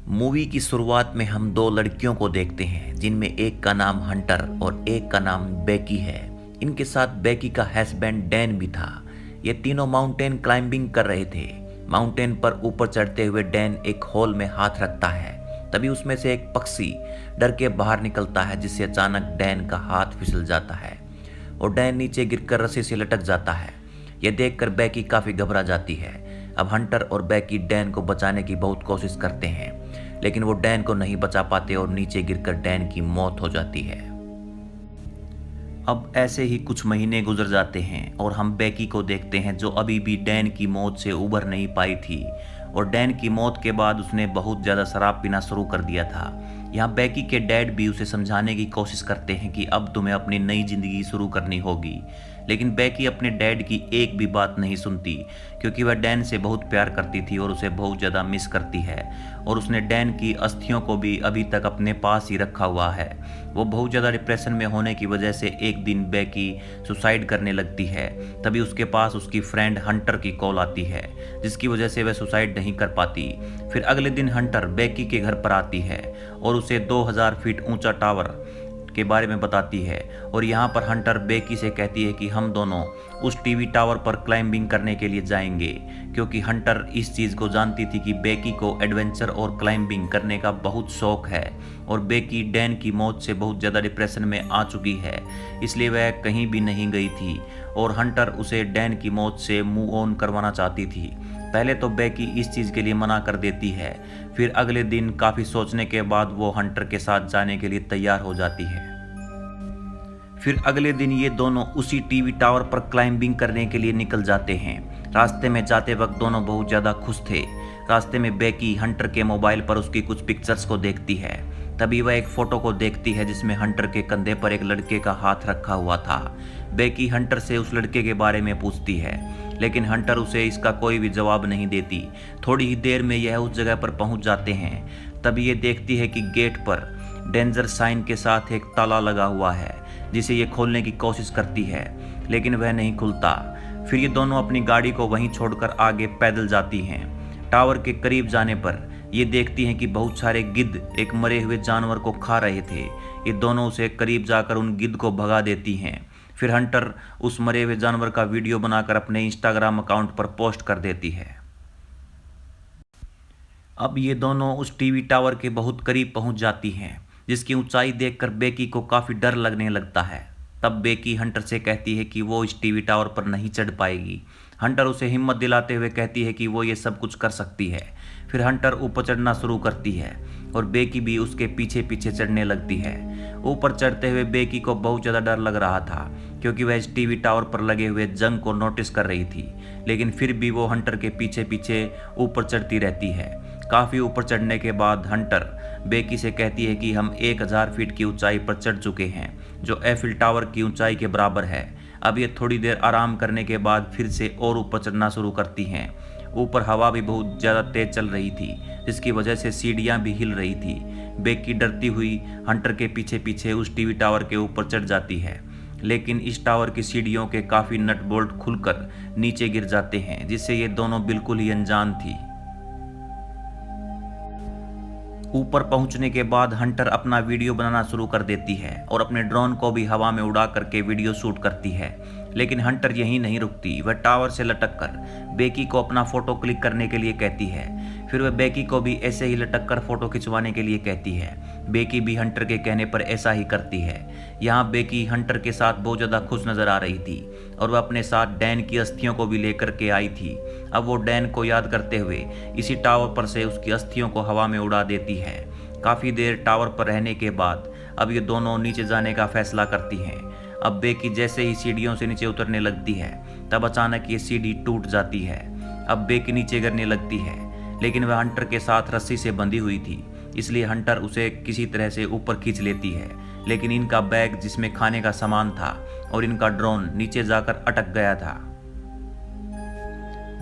Movie की शुरुआत में हम दो लड़कियों को देखते हैं जिनमें एक का नाम हंटर और एक का नाम बेकी है। इनके साथ बेकी का हस्बैंड डैन भी था। ये तीनों माउंटेन क्लाइंबिंग कर रहे थे। माउंटेन पर ऊपर चढ़ते हुए डैन एक होल में हाथ रखता है। तभी उसमें से एक पक्षी डर के बाहर निकलता है, जिससे अचानक डैन का हाथ फिसल जाता है और डैन नीचे गिरकर रस्सी से लटक जाता है। यह देखकर बेकी काफ़ी घबरा जाती है। अब हंटर और बेकी डैन को बचाने की बहुत कोशिश करते हैं, लेकिन वो डैन को नहीं बचा पाते और नीचे गिरकर डैन की मौत हो जाती है। अब ऐसे ही कुछ महीने गुजर जाते हैं और हम बेकी को देखते हैं, जो अभी भी डैन की मौत से उबर नहीं पाई थी और डैन की मौत के बाद उसने बहुत ज़्यादा शराब पीना शुरू कर दिया था। यहाँ बेकी के डैड भी उसे समझाने की कोशिश करते हैं कि अब तुम्हें अपनी नई ज़िंदगी शुरू करनी होगी, लेकिन बेकी अपने डैड की एक भी बात नहीं सुनती, क्योंकि वह डैन से बहुत प्यार करती थी और उसे बहुत ज़्यादा मिस करती है और उसने डैन की अस्थियों को भी अभी तक अपने पास ही रखा हुआ है। वो बहुत ज़्यादा डिप्रेशन में होने की वजह से एक दिन बेकी सुसाइड करने लगती है। तभी उसके पास उसकी फ्रेंड हंटर की कॉल आती है, जिसकी वजह से वह सुसाइड नहीं कर पाती। फिर अगले दिन हंटर बेकी के घर पर आती है और उसे 2000 फीट ऊंचा टावर के बारे में बताती है और यहाँ पर हंटर बेकी से कहती है कि हम दोनों उस टीवी टावर पर क्लाइंबिंग करने के लिए जाएंगे, क्योंकि हंटर इस चीज़ को जानती थी कि बेकी को एडवेंचर और क्लाइंबिंग करने का बहुत शौक है और बेकी डैन की मौत से बहुत ज़्यादा डिप्रेशन में आ चुकी है, इसलिए वह कहीं भी नहीं गई थी और हंटर उसे डैन की मौत से मूव ऑन करवाना चाहती थी। पहले तो बेकी इस चीज़ के लिए मना कर देती है, फिर अगले दिन काफ़ी सोचने के बाद वो हंटर के साथ जाने के लिए तैयार हो जाती है। फिर अगले दिन ये दोनों उसी टीवी टावर पर क्लाइंबिंग करने के लिए निकल जाते हैं। रास्ते में जाते वक्त दोनों बहुत ज़्यादा खुश थे। रास्ते में बेकी हंटर के मोबाइल पर उसकी कुछ पिक्चर्स को देखती है। तभी वह एक फ़ोटो को देखती है जिसमें हंटर के कंधे पर एक लड़के का हाथ रखा हुआ था। बेकी हंटर से उस लड़के के बारे में पूछती है, लेकिन हंटर उसे इसका कोई भी जवाब नहीं देती। थोड़ी ही देर में यह उस जगह पर पहुंच जाते हैं। तभी ये देखती है कि गेट पर डेंजर साइन के साथ एक ताला लगा हुआ है, जिसे ये खोलने की कोशिश करती है, लेकिन वह नहीं खुलता। फिर ये दोनों अपनी गाड़ी को वहीं छोड़कर आगे पैदल जाती हैं। टावर के करीब जाने पर ये देखती हैं कि बहुत सारे गिद्ध एक मरे हुए जानवर को खा रहे थे। ये दोनों उसे करीब जाकर उन गिद्ध को भगा देती हैं। फिर हंटर उस मरे हुए जानवर का वीडियो बनाकर अपने इंस्टाग्राम अकाउंट पर पोस्ट कर देती है। अब ये दोनों उस टीवी टावर के बहुत करीब पहुंच जाती हैं, जिसकी ऊंचाई देखकर बेकी को काफ़ी डर लगने लगता है। तब बेकी हंटर से कहती है कि वो इस टीवी टावर पर नहीं चढ़ पाएगी। हंटर उसे हिम्मत दिलाते हुए कहती है कि वो ये सब कुछ कर सकती है। फिर हंटर ऊपर चढ़ना शुरू करती है और बेकी भी उसके पीछे पीछे चढ़ने लगती है। ऊपर चढ़ते हुए बेकी को बहुत ज़्यादा डर लग रहा था, क्योंकि वह इस टीवी टावर पर लगे हुए जंग को नोटिस कर रही थी, लेकिन फिर भी वो हंटर के पीछे पीछे ऊपर चढ़ती रहती है। काफ़ी ऊपर चढ़ने के बाद हंटर बेकी से कहती है कि हम 1000 फीट की ऊंचाई पर चढ़ चुके हैं, जो एफिल टावर की ऊंचाई के बराबर है। अब ये थोड़ी देर आराम करने के बाद फिर से और ऊपर चढ़ना शुरू करती हैं। ऊपर हवा भी बहुत ज़्यादा तेज चल रही थी, जिसकी वजह से सीढ़ियाँ भी हिल रही थी। बेकी डरती हुई हंटर के पीछे पीछे उस टीवी टावर के ऊपर चढ़ जाती है, लेकिन इस टावर की सीढ़ियों के काफ़ी नट बोल्ट खुलकर नीचे गिर जाते हैं, जिससे ये दोनों बिल्कुल ही अनजान थी। ऊपर पहुंचने के बाद हंटर अपना वीडियो बनाना शुरू कर देती है और अपने ड्रोन को भी हवा में उड़ा करके वीडियो शूट करती है, लेकिन हंटर यहीं नहीं रुकती। वह टावर से लटक कर बेकी को अपना फ़ोटो क्लिक करने के लिए कहती है। फिर वह बेकी को भी ऐसे ही लटक कर फ़ोटो खिंचवाने के लिए कहती है। बेकी भी हंटर के कहने पर ऐसा ही करती है। यहाँ बेकी हंटर के साथ बहुत ज़्यादा खुश नज़र आ रही थी और वह अपने साथ डैन की अस्थियों को भी लेकर के आई थी। अब वो डैन को याद करते हुए इसी टावर पर से उसकी अस्थियों को हवा में उड़ा देती है। काफ़ी देर टावर पर रहने के बाद अब ये दोनों नीचे जाने का फैसला करती हैं। अब बेकी जैसे ही सीढ़ियों से नीचे उतरने लगती है, तब अचानक ये सीढ़ी टूट जाती है। अब बेकी नीचे गिरने लगती है, लेकिन वह हंटर के साथ रस्सी से बंधी हुई थी, इसलिए हंटर उसे किसी तरह से ऊपर खींच लेती है। लेकिन इनका बैग जिसमें खाने का सामान था और इनका ड्रोन नीचे जाकर अटक गया था।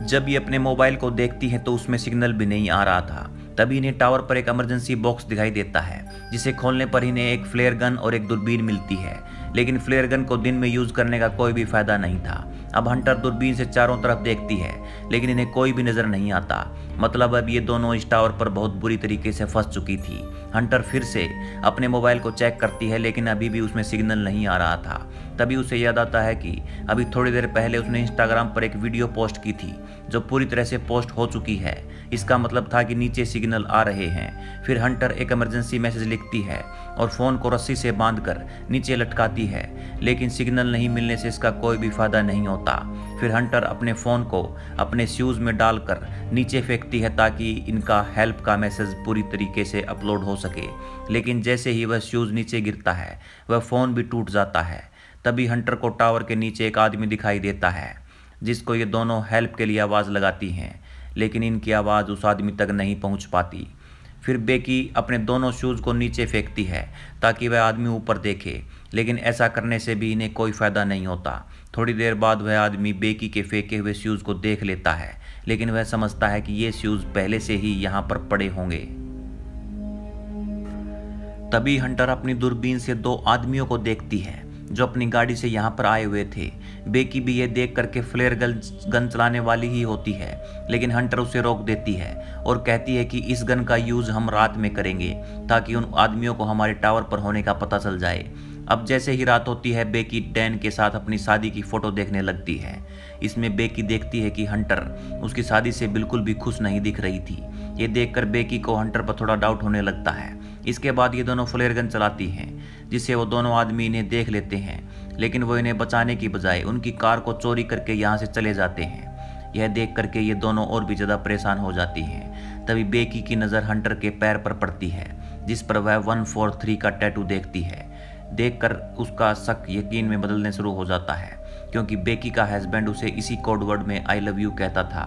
जब ये अपने मोबाइल को देखती हैं तो उसमें सिग्नल भी नहीं आ रहा था। तभी इन्हें टावर पर एक इमरजेंसी बॉक्स दिखाई देता है, जिसे खोलने पर इन्हें एक फ्लेयर गन और एक दूरबीन मिलती है, लेकिन फ्लेयर गन को दिन में यूज़ करने का कोई भी फायदा नहीं था। अब हंटर दूरबीन से चारों तरफ देखती है, लेकिन इन्हें कोई भी नजर नहीं आता। मतलब अब ये दोनों इस टावर पर बहुत बुरी तरीके से फंस चुकी थी। हंटर फिर से अपने मोबाइल को चेक करती है, लेकिन अभी भी उसमें सिग्नल नहीं आ रहा था। तभी उसे याद आता है कि अभी थोड़ी देर पहले उसने इंस्टाग्राम पर एक वीडियो पोस्ट की थी जो पूरी तरह से पोस्ट हो चुकी है। इसका मतलब था कि नीचे सिग्नल आ रहे हैं। फिर हंटर एक इमरजेंसी मैसेज लिखती है और फ़ोन को रस्सी से बांधकर नीचे लटकाती है, लेकिन सिग्नल नहीं मिलने से इसका कोई भी फायदा नहीं होता। फिर हंटर अपने फ़ोन को अपने शूज़ में डालकर नीचे फेंकती है ताकि इनका हेल्प का मैसेज पूरी तरीके से अपलोड हो सके, लेकिन जैसे ही वह शूज़ नीचे गिरता है वह फ़ोन भी टूट जाता है। तभी हंटर को टावर के नीचे एक आदमी दिखाई देता है जिसको ये दोनों हेल्प के लिए आवाज़ लगाती हैं, लेकिन इनकी आवाज़ उस आदमी तक नहीं पहुंच पाती। फिर बेकी अपने दोनों शूज़ को नीचे फेंकती है ताकि वह आदमी ऊपर देखे, लेकिन ऐसा करने से भी इन्हें कोई फ़ायदा नहीं होता। थोड़ी देर बाद वह आदमी बेकी के फेंके हुए शूज़ को देख लेता है, लेकिन वह समझता है कि ये शूज़ पहले से ही यहाँ पर पड़े होंगे। तभी हंटर अपनी दूरबीन से दो आदमियों को देखती है जो अपनी गाड़ी से यहाँ पर आए हुए थे। बेकी भी ये देख करके फ्लेयर गन चलाने वाली ही होती है, लेकिन हंटर उसे रोक देती है और कहती है कि इस गन का यूज़ हम रात में करेंगे ताकि उन आदमियों को हमारे टावर पर होने का पता चल जाए। अब जैसे ही रात होती है बेकी डैन के साथ अपनी शादी की फ़ोटो देखने लगती है। इसमें बेकी देखती है कि हंटर उसकी शादी से बिल्कुल भी खुश नहीं दिख रही थी। ये देखकर बेकी को हंटर पर थोड़ा डाउट होने लगता है। इसके बाद ये दोनों फ्लेयर गन चलाती हैं, जिससे वो दोनों आदमी इन्हें देख लेते हैं, लेकिन वो इन्हें बचाने की बजाय उनकी कार को चोरी करके यहाँ से चले जाते हैं। यह देख करके ये दोनों और भी ज़्यादा परेशान हो जाती हैं। तभी बेकी की नज़र हंटर के पैर पर पड़ती है, जिस पर वह 143 का टैटू देखती है। देखकर उसका शक यकीन में बदलने शुरू हो जाता है, क्योंकि बेकी का हस्बैंड उसे इसी कोड वर्ड में आई लव यू कहता था।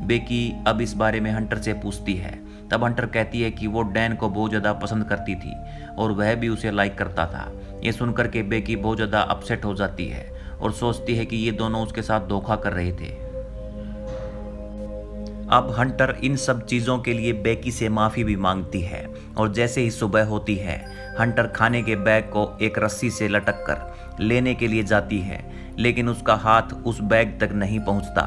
बेकी अब इस बारे में हंटर से पूछती है। तब हंटर कहती है कि वो डैन को बहुत ज़्यादा पसंद करती थी और वह भी उसे लाइक करता था। ये सुनकर के बेकी बहुत ज़्यादा अपसेट हो जाती है और सोचती है कि ये दोनों उसके साथ धोखा कर रहे थे। अब हंटर इन सब चीज़ों के लिए बेकी से माफ़ी भी मांगती है और जैसे ही सुबह होती है हंटर खाने के बैग को एक रस्सी से लटक कर लेने के लिए जाती है, लेकिन उसका हाथ उस बैग तक नहीं पहुंचता।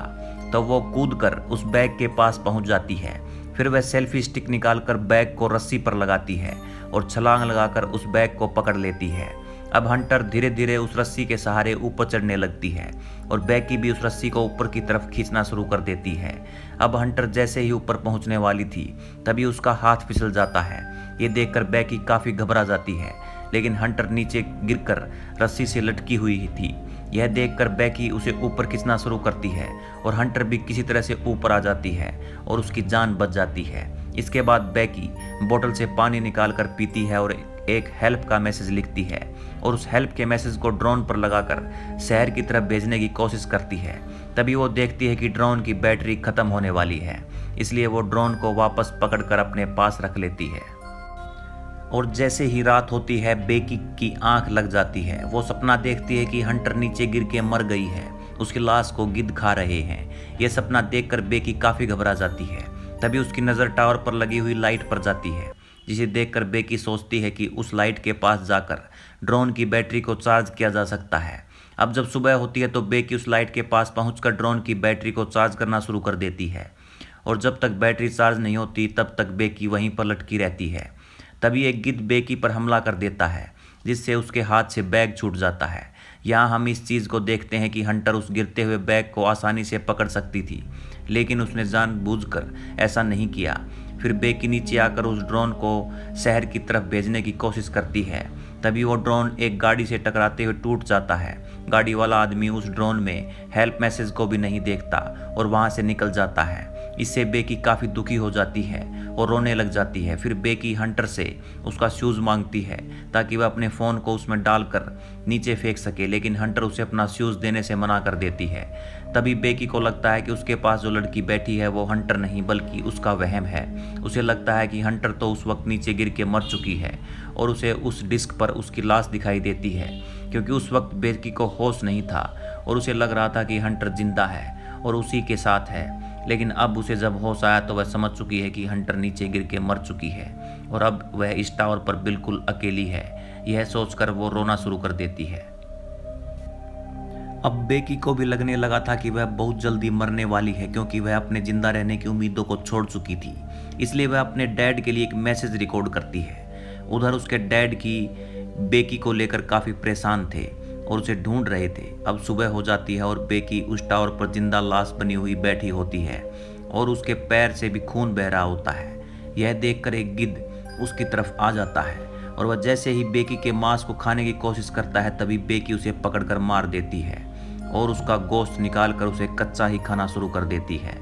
तो वो कूदकर उस बैग के पास पहुंच जाती है। फिर वह सेल्फी स्टिक निकालकर बैग को रस्सी पर लगाती है और छलांग लगाकर उस बैग को पकड़ लेती है। अब हंटर धीरे धीरे उस रस्सी के सहारे ऊपर चढ़ने लगती है और बेकी भी उस रस्सी को ऊपर की तरफ खींचना शुरू कर देती है। अब हंटर जैसे ही ऊपर पहुंचने वाली थी तभी उसका हाथ फिसल जाता है। ये देखकर बेकी काफ़ी घबरा जाती है, लेकिन हंटर नीचे गिरकर रस्सी से लटकी हुई थी। यह देखकर बेकी उसे ऊपर खींचना शुरू करती है और हंटर भी किसी तरह से ऊपर आ जाती है और उसकी जान बच जाती है। इसके बाद बेकी बोतल से पानी निकालकर पीती है और एक हेल्प का मैसेज लिखती है और उस हेल्प के मैसेज को ड्रोन पर लगाकर शहर की तरफ भेजने की कोशिश करती है। तभी वो देखती है कि ड्रोन की बैटरी खत्म होने वाली है, इसलिए वो ड्रोन को वापस पकड़कर अपने पास रख लेती है। और जैसे ही रात होती है बेकी की आंख लग जाती है। वो सपना देखती है कि हंटर नीचे गिर के मर गई है, उसकी लाश को गिद्ध खा रहे हैं। यह सपना देखकर बेकी काफ़ी घबरा जाती है। तभी उसकी नज़र टावर पर लगी हुई लाइट पर जाती है, जिसे देखकर बेकी सोचती है कि उस लाइट के पास जाकर ड्रोन की बैटरी को चार्ज किया जा सकता है। अब जब सुबह होती है तो बेकी उस लाइट के पास पहुंचकर ड्रोन की बैटरी को चार्ज करना शुरू कर देती है और जब तक बैटरी चार्ज नहीं होती तब तक बेकी वहीं पर लटकी रहती है। तभी एक गिद्ध बेकी पर हमला कर देता है, जिससे उसके हाथ से बैग छूट जाता है। यहाँ हम इस चीज़ को देखते हैं कि हंटर उस गिरते हुए बैग को आसानी से पकड़ सकती थी, लेकिन उसने जानबूझकर ऐसा नहीं किया। फिर बेकी नीचे आकर उस ड्रोन को शहर की तरफ भेजने की कोशिश करती है। तभी वो ड्रोन एक गाड़ी से टकराते हुए टूट जाता है। गाड़ी वाला आदमी उस ड्रोन में हेल्प मैसेज को भी नहीं देखता और वहाँ से निकल जाता है। इससे बेकी काफ़ी दुखी हो जाती है और रोने लग जाती है। फिर बेकी हंटर से उसका शूज़ मांगती है ताकि वह अपने फ़ोन को उसमें डालकर नीचे फेंक सके, लेकिन हंटर उसे अपना शूज़ देने से मना कर देती है। तभी बेकी को लगता है कि उसके पास जो लड़की बैठी है वो हंटर नहीं बल्कि उसका वहम है। उसे लगता है कि हंटर तो उस वक्त नीचे गिर के मर चुकी है और उसे उस डिस्क पर उसकी लाश दिखाई देती है, क्योंकि उस वक्त बेकी को होश नहीं था और उसे लग रहा था कि हंटर जिंदा है और उसी के साथ है। लेकिन अब उसे जब होश आया तो वह समझ चुकी है कि हंटर नीचे गिर के मर चुकी है और अब वह इस टावर पर बिल्कुल अकेली है। यह सोचकर वो रोना शुरू कर देती है। अब बेकी को भी लगने लगा था कि वह बहुत जल्दी मरने वाली है, क्योंकि वह अपने जिंदा रहने की उम्मीदों को छोड़ चुकी थी। इसलिए वह अपने डैड के लिए एक मैसेज रिकॉर्ड करती है। उधर उसके डैड की बेकी को लेकर काफ़ी परेशान थे और उसे ढूंढ रहे थे। अब सुबह हो जाती है और बेकी उस टावर पर जिंदा लाश बनी हुई बैठी होती है और उसके पैर से भी खून बह रहा होता है। यह देखकर एक गिद्ध उसकी तरफ आ जाता है और वह जैसे ही बेकी के मांस को खाने की कोशिश करता है, तभी बेकी उसे पकड़कर मार देती है और उसका गोश्त निकालकर उसे कच्चा ही खाना शुरू कर देती है,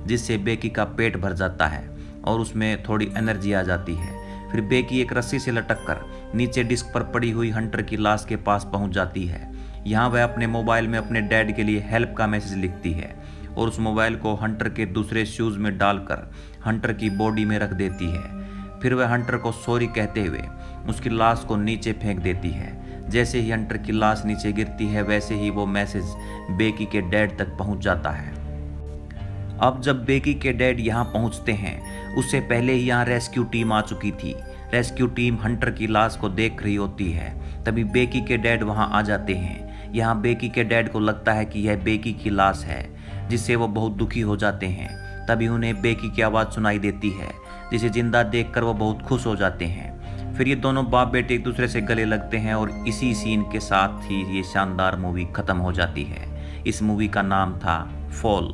जिससे बेकी का पेट भर जाता है और उसमें थोड़ी एनर्जी आ जाती है। फिर बेकी एक रस्सी से लटक कर नीचे डिस्क पर पड़ी हुई हंटर की लाश के पास पहुंच जाती है। यहाँ वह अपने मोबाइल में अपने डैड के लिए हेल्प का मैसेज लिखती है और उस मोबाइल को हंटर के दूसरे शूज़ में डालकर हंटर की बॉडी में रख देती है। फिर वह हंटर को सॉरी कहते हुए उसकी लाश को नीचे फेंक देती है। जैसे ही हंटर की लाश नीचे गिरती है, वैसे ही वो मैसेज बेकी के डैड तक पहुंच जाता है। अब जब बेकी के डैड यहाँ पहुँचते हैं, उससे पहले ही यहाँ रेस्क्यू टीम आ चुकी थी। रेस्क्यू टीम हंटर की लाश को देख रही होती है। तभी बेकी के डैड वहाँ आ जाते हैं। यहाँ बेकी के डैड को लगता है कि यह बेकी की लाश है, जिससे वो बहुत दुखी हो जाते हैं। तभी उन्हें बेकी की आवाज़ सुनाई देती है, जिसे जिंदा देखकर वो बहुत खुश हो जाते हैं। फिर ये दोनों बाप बेटे एक दूसरे से गले लगते हैं और इसी सीन के साथ ही ये शानदार मूवी ख़त्म हो जाती है। इस मूवी का नाम था फॉल।